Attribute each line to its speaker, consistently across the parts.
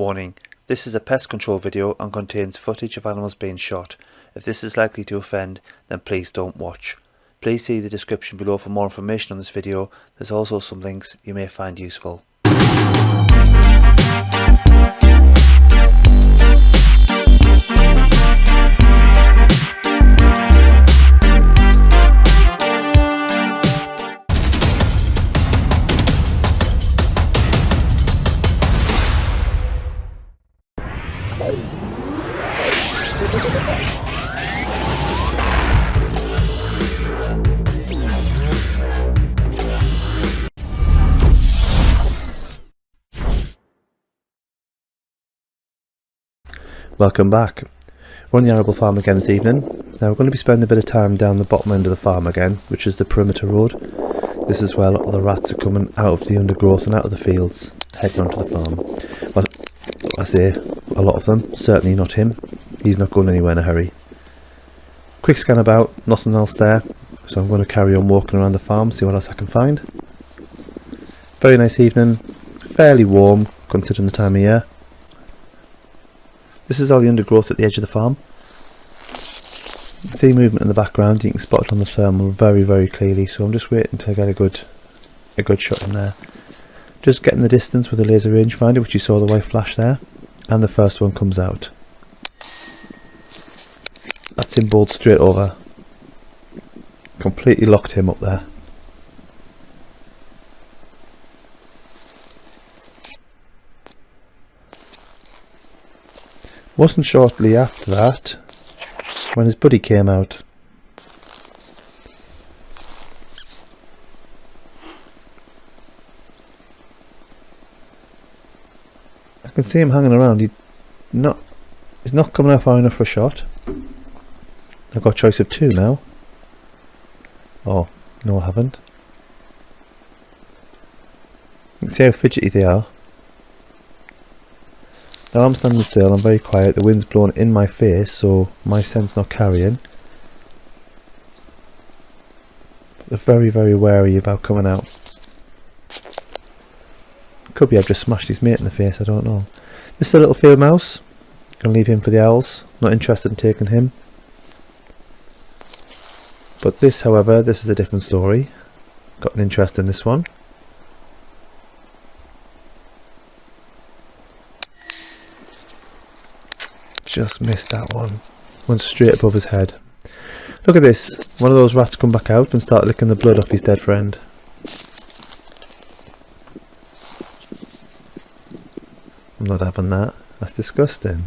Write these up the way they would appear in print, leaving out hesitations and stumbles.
Speaker 1: Warning, this is a pest control video and contains footage of animals being shot. If this is likely to offend, then please don't watch. Please see the description below for more information on this video. There's also some links you may find useful. Welcome back. We're on the arable farm again this evening. Now we're going to be spending a bit of time down the bottom end of the farm again, which is the perimeter road. This is where a lot of the rats are coming out of the undergrowth and out of the fields, heading onto the farm. Well, I say a lot of them, certainly not him. He's not going anywhere in a hurry. Quick scan about, nothing else there, so I'm going to carry on walking around the farm, see what else I can find. Very nice evening, fairly warm considering the time of year. This is all the undergrowth at the edge of the farm. You can see movement in the background, you can spot it on the thermal very clearly, so I'm just waiting to get a good shot in there. Just getting the distance with a laser rangefinder, which you saw the white flash there, and the first one comes out. That's him bowled straight over. Completely locked him up there. Wasn't shortly after that when his buddy came out. I can see him hanging around. He's not coming out far enough for a shot. I've got a choice of two now. Oh, no I haven't. You can see how fidgety they are. Now I'm standing still, I'm very quiet, the wind's blowing in my face, so my scent's not carrying. They're very wary about coming out. Could be I've just smashed his mate in the face, I don't know. This is a little field mouse. Gonna leave him for the owls, not interested in taking him. But this, however, this is a different story. Got an interest in this one. Just missed that one. Went straight above his head. Look at this. One of those rats come back out and start licking the blood off his dead friend. I'm not having that. That's disgusting.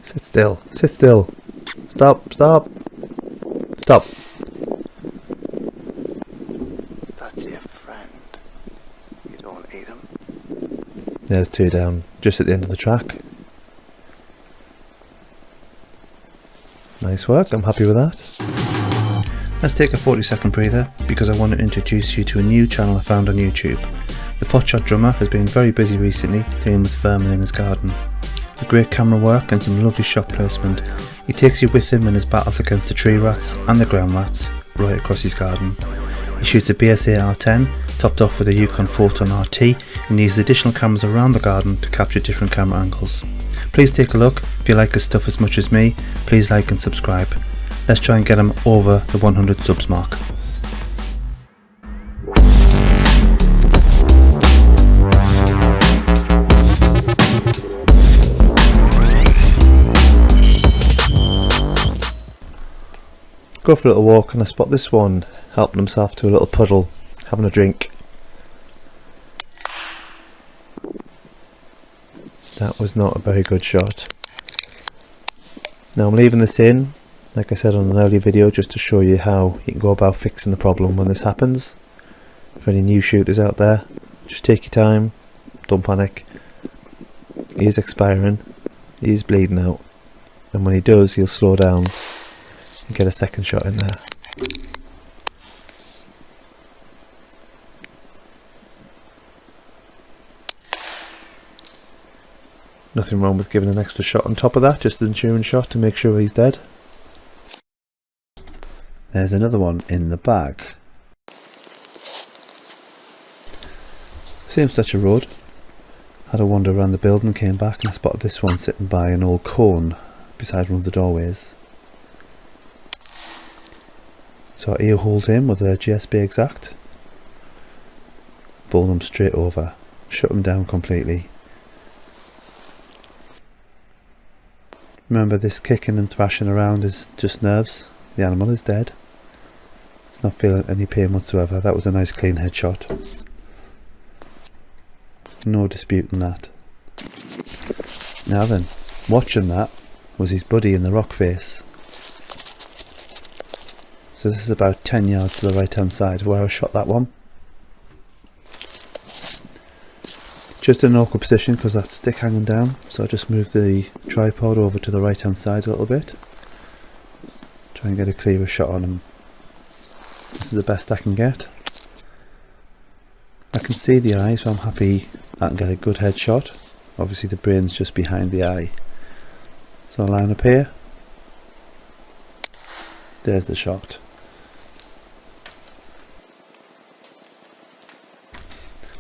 Speaker 1: Sit still. Sit still. Stop. Stop. Stop.
Speaker 2: That's your friend. You don't eat him.
Speaker 1: There's two down, just at the end of the track. Nice work, I'm happy with that. Let's take a 40-second breather because I want to introduce you to a new channel I found on YouTube. The Potshot drummer has been very busy recently dealing with vermin in his garden. With great camera work and some lovely shot placement, he takes you with him in his battles against the tree rats and the ground rats right across his garden. He shoots a BSA R10 topped off with a Yukon Photon RT and uses additional cameras around the garden to capture different camera angles. Please take a look. If you like his stuff as much as me, please like and subscribe. Let's try and get him over the 100 subs mark. Go for a little walk and I spot this one helping himself to a little puddle, having a drink. That was not a very good shot. Now I'm leaving this in, like I said on an earlier video, just to show you how you can go about fixing the problem when this happens. For any new shooters out there, just take your time, don't panic. He is expiring, he is bleeding out, and when he does he'll slow down and get a second shot in there. Nothing wrong with giving an extra shot on top of that, just an insurance shot to make sure he's dead. There's another one in the bag. Same stretch of road. Had a wander around the building and came back, and I spotted this one sitting by an old cone beside one of the doorways. So I ear-holed him with a JSB Exact. Bowled him straight over. Shut him down completely. Remember, this kicking and thrashing around is just nerves. The animal is dead. It's not feeling any pain whatsoever. That was a nice clean headshot. No disputing that. Now then, watching that was his buddy in the rock face. So this is about 10 yards to the right hand side of where I shot that one. Just in an awkward position because that stick hanging down, so I just moved the tripod over to the right hand side a little bit. Try and get a clearer shot on him. This is the best I can get. I can see the eye, so I'm happy I can get a good headshot. Obviously the brain's just behind the eye. So I'll line up here. There's the shot.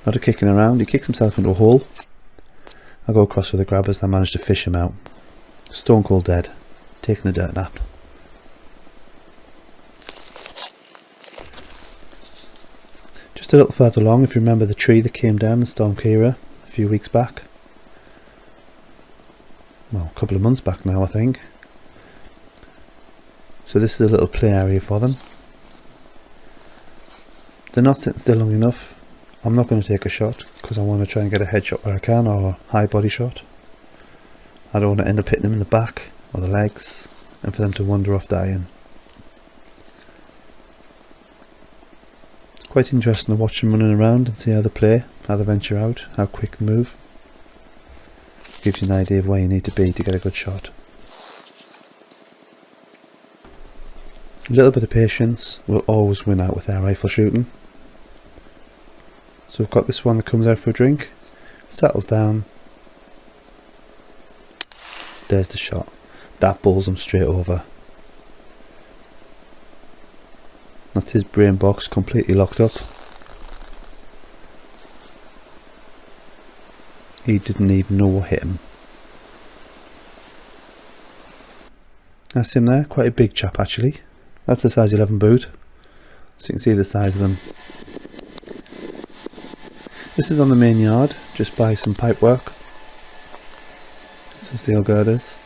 Speaker 1: Not a kicking around, he kicks himself into a hole. I go across with the grabbers and I manage to fish him out. Stone cold dead, taking a dirt nap. Just a little further along, if you remember the tree that came down in Storm Kira a few weeks back. Well, a couple of months back now I think. So this is a little play area for them. They're not sitting still long enough. I'm not going to take a shot because I want to try and get a headshot where I can, or a high body shot. I don't want to end up hitting them in the back or the legs and for them to wander off dying. Quite interesting to watch them running around and see how they play, how they venture out, how quick they move. Gives you an idea of where you need to be to get a good shot. A little bit of patience will always win out with air rifle shooting. So we've got this one that comes out for a drink, settles down. There's the shot. That bowls him straight over. That's his brain box completely locked up. He didn't even know what hit him. That's him there, quite a big chap actually. That's a size 11 boot. So you can see the size of them. This is on the main yard, just by some pipe work. Some steel girders.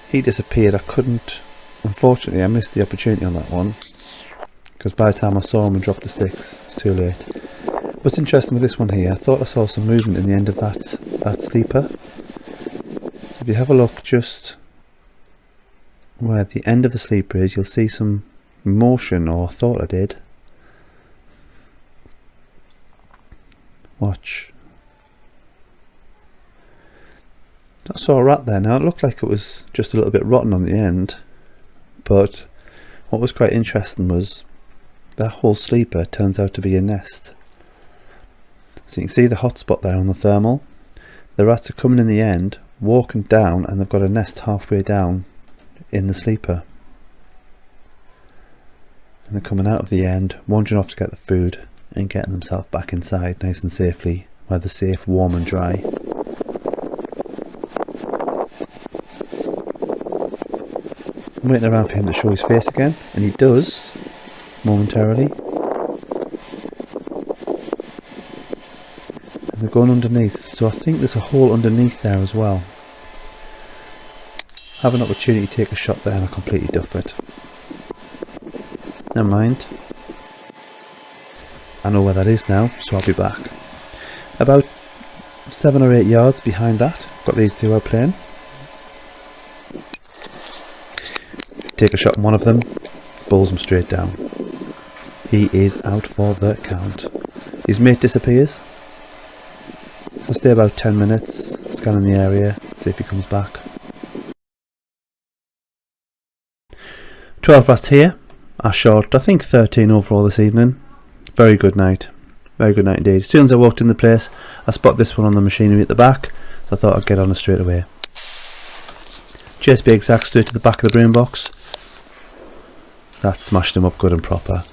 Speaker 1: He disappeared. I couldn't, unfortunately I missed the opportunity on that one. Because by the time I saw him and dropped the sticks, it's too late. What's interesting with this one here, I thought I saw some movement in the end of that sleeper. So if you have a look just where the end of the sleeper is, you'll see some motion, or I thought I did. Watch. I saw a rat there. Now it looked like it was just a little bit rotten on the end, but what was quite interesting was that whole sleeper turns out to be a nest. So you can see the hot spot there on the thermal. The rats are coming in the end, walking down, and they've got a nest halfway down in the sleeper. And they're coming out of the end, wandering off to get the food and getting themselves back inside nice and safely, where they're safe, warm and dry. I'm waiting around for him to show his face again, and he does momentarily. And they're going underneath, so I think there's a hole underneath there as well. Have an opportunity to take a shot there and I completely duff it. Never mind. I know where that is now, so I'll be back. About 7 or 8 yards behind that, got these two out playing. Take a shot on one of them, bowls him straight down. He is out for the count. His mate disappears. So stay about 10 minutes, scanning the area, see if he comes back. 12 rats here. I shot, I think 13 overall this evening. Very good night. Very good night indeed. As soon as I walked in the place, I spotted this one on the machinery at the back, so I thought I'd get on it straight away. JSB Exact straight to the back of the brain box. That smashed him up good and proper.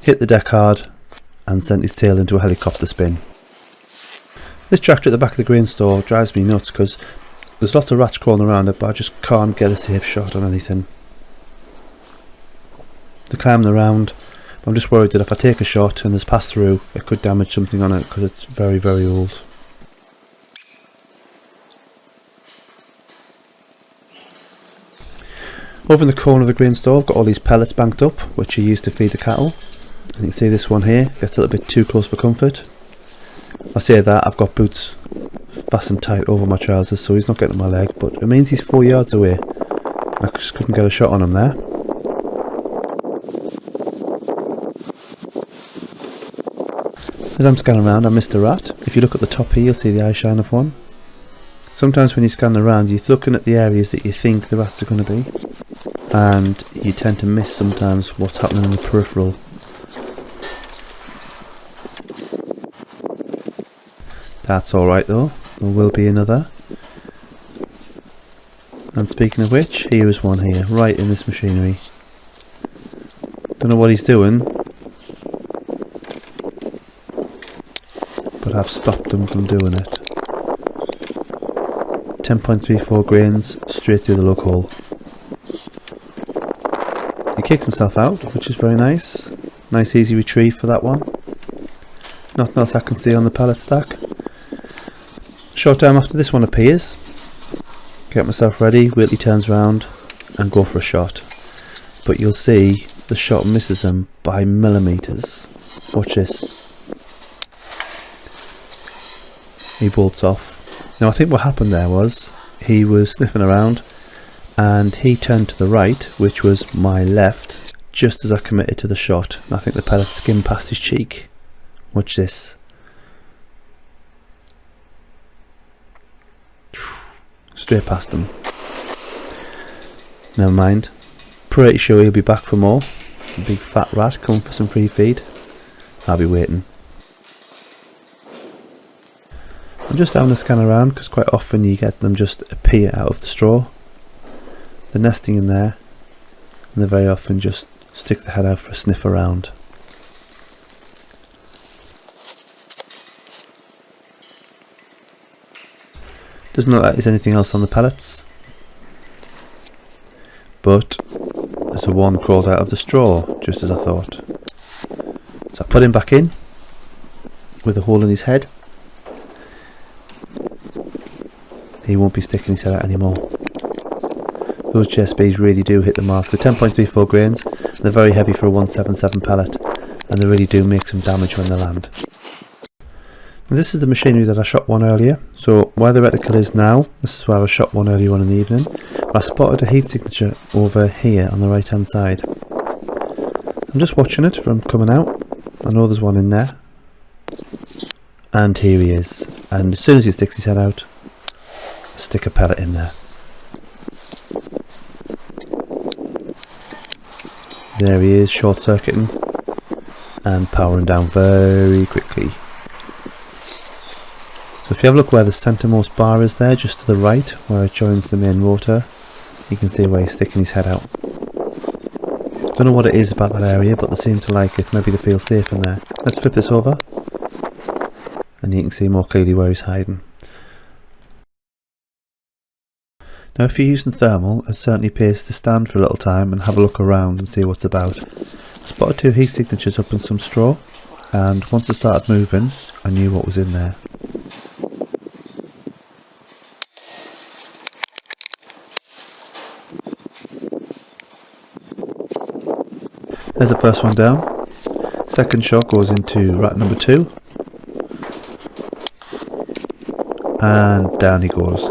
Speaker 1: Hit the deck hard, and sent his tail into a helicopter spin. This tractor at the back of the grain store drives me nuts because there's lots of rats crawling around it, but I just can't get a safe shot on anything. They're climbing around, but I'm just worried that if I take a shot and there's pass through, it could damage something on it because it's very, very old. Over in the corner of the grain store, I've got all these pellets banked up, which are used to feed the cattle. And you can see this one here gets a little bit too close for comfort. I say that, I've got boots fastened tight over my trousers, so he's not getting my leg, but it means he's 4 yards away. I just couldn't get a shot on him there. As I'm scanning around, I missed a rat. If you look at the top here, you'll see the eye shine of one. Sometimes when you scan around, you're looking at the areas that you think the rats are going to be, and you tend to miss sometimes what's happening in the peripheral. That's alright though, there will be another. And speaking of which, here is one here, right in this machinery. Don't know what he's doing, but I've stopped him from doing it. 10.34 grains straight through the lug hole. He kicks himself out, which is very nice. Nice easy retrieve for that one. Nothing else I can see on the pallet stack. Short time after this one appears, get myself ready, wait till he turns around and go for a shot. But you'll see the shot misses him by millimetres. Watch this. He bolts off. Now I think what happened there was he was sniffing around and he turned to the right, which was my left, just as I committed to the shot. And I think the pellet skimmed past his cheek. Watch this. Straight past him. Never mind. Pretty sure he'll be back for more. A big fat rat coming for some free feed. I'll be waiting. I'm just having a scan around because quite often you get them just appear out of the straw. They're nesting in there and they very often just stick their head out for a sniff around. Doesn't look like there's anything else on the pellets, but there's a one crawled out of the straw, just as I thought. So I put him back in with a hole in his head. He won't be sticking his head out anymore. Those JSBs really do hit the mark. They're 10.34 grains, they're very heavy for a 177 pellet, and they really do make some damage when they land. Now this is the machinery that I shot one earlier, so where the reticle is now, this is where I shot one earlier on in the evening. But I spotted a heat signature over here on the right hand side. I'm just watching it from coming out. I know there's one in there. And here he is. And as soon as he sticks his head out, stick a pellet in there. There he is, short circuiting and powering down very quickly. So if you have a look where the centremost bar is there, just to the right, where it joins the main rotor, you can see where he's sticking his head out. Don't know what it is about that area, but they seem to like it. Maybe they feel safe in there. Let's flip this over, and you can see more clearly where he's hiding. Now if you're using thermal, it certainly pays to stand for a little time and have a look around and see what's about. I spotted two heat signatures up in some straw, and once it started moving, I knew what was in there. There's the first one down. Second shot goes into rat number 2. And down he goes.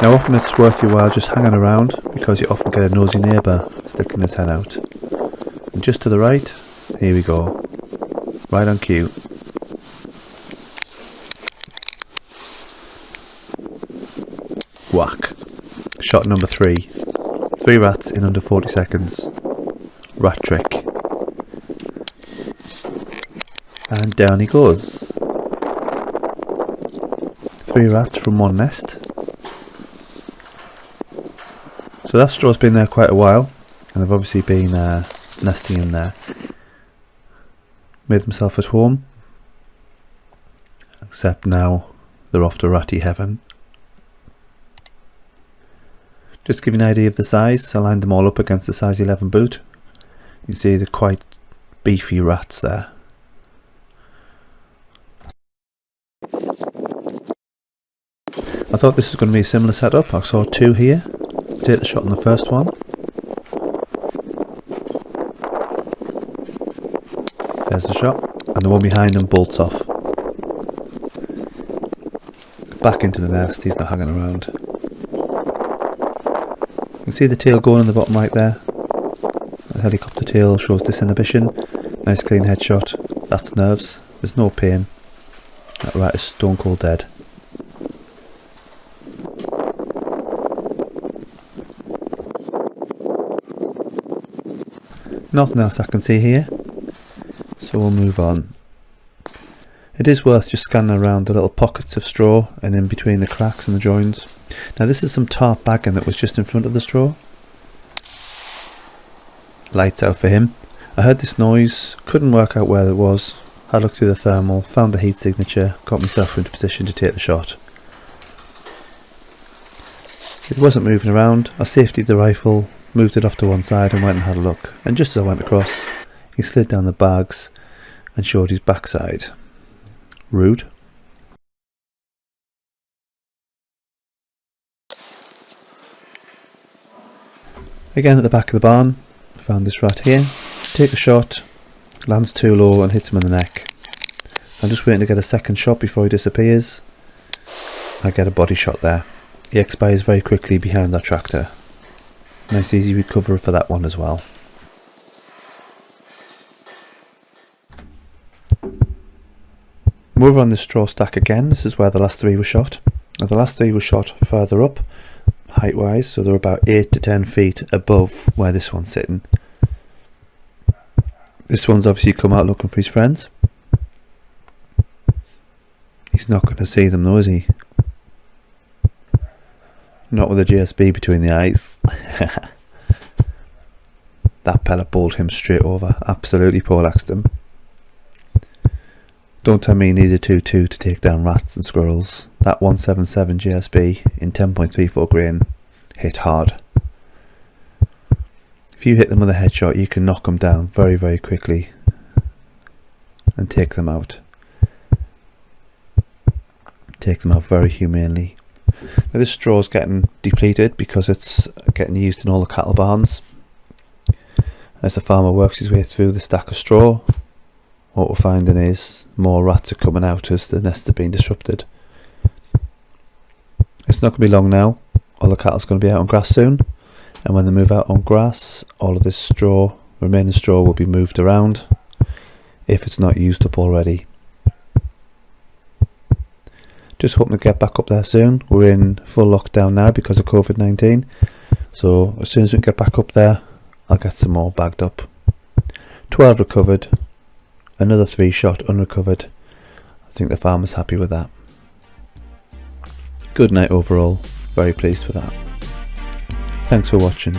Speaker 1: Now often it's worth your while just hanging around because you often get a nosy neighbour sticking his head out. And just to the right, here we go. Right on cue. Whack. Shot number 3. 3 rats in under 40 seconds. Rat trick. And down he goes. 3 rats from one nest. So that straw's been there quite a while, and they've obviously been nesting in there. made themselves at home, except now they're off to ratty heaven. Just to give you an idea of the size, I lined them all up against the size 11 boot. You can see they're quite beefy rats there. I thought this was going to be a similar setup. I saw two here. Take the shot on the first one. There's the shot, and the one behind him bolts off. Back into the nest, he's not hanging around. You can see the tail going on the bottom right there. The helicopter tail shows disinhibition. Nice clean headshot. That's nerves. There's no pain. That rat is stone cold dead. Nothing else I can see here, so we'll move on. It is worth just scanning around the little pockets of straw and in between the cracks and the joins. Now this is some tarp bagging that was just in front of the straw. Lights out for him. I heard this noise, couldn't work out where it was. I looked through the thermal, found the heat signature, got myself into position to take the shot. It wasn't moving around. I safetied the rifle, moved it off to one side and went and had a look. And just as I went across, he slid down the bags and showed his backside. Rude. Again at the back of the barn, found this rat here. Take a shot, lands too low and hits him in the neck. I'm just waiting to get a second shot before he disappears. I get a body shot there. He expires very quickly behind that tractor. Nice easy recovery for that one as well. I'm over on this straw stack again. This is where the last three were shot. Now the last three were shot further up, height wise, so they're about 8 to 10 feet above where this one's sitting. This one's obviously come out looking for his friends. He's not going to see them though, is he? Not with a JSB between the eyes. That pellet bowled him straight over. Absolutely poleaxed him. Don't tell me you need a 2.2 to take down rats and squirrels. That 177 JSB in 10.34 grain hit hard. If you hit them with a headshot, you can knock them down very, very quickly and take them out. Take them out very humanely. Now this straw is getting depleted because it's getting used in all the cattle barns. As the farmer works his way through the stack of straw, what we're finding is more rats are coming out as the nests are being disrupted. It's not going to be long now. All the cattle's going to be out on grass soon, and when they move out on grass, all of this straw, remaining straw, will be moved around if it's not used up already. Just hoping to get back up there soon. We're in full lockdown now because of COVID-19, so as soon as we can get back up there, I'll get some more bagged up. 12 recovered, another 3 shot unrecovered. I think the farmer's happy with that. Good night overall, very pleased with that. Thanks for watching.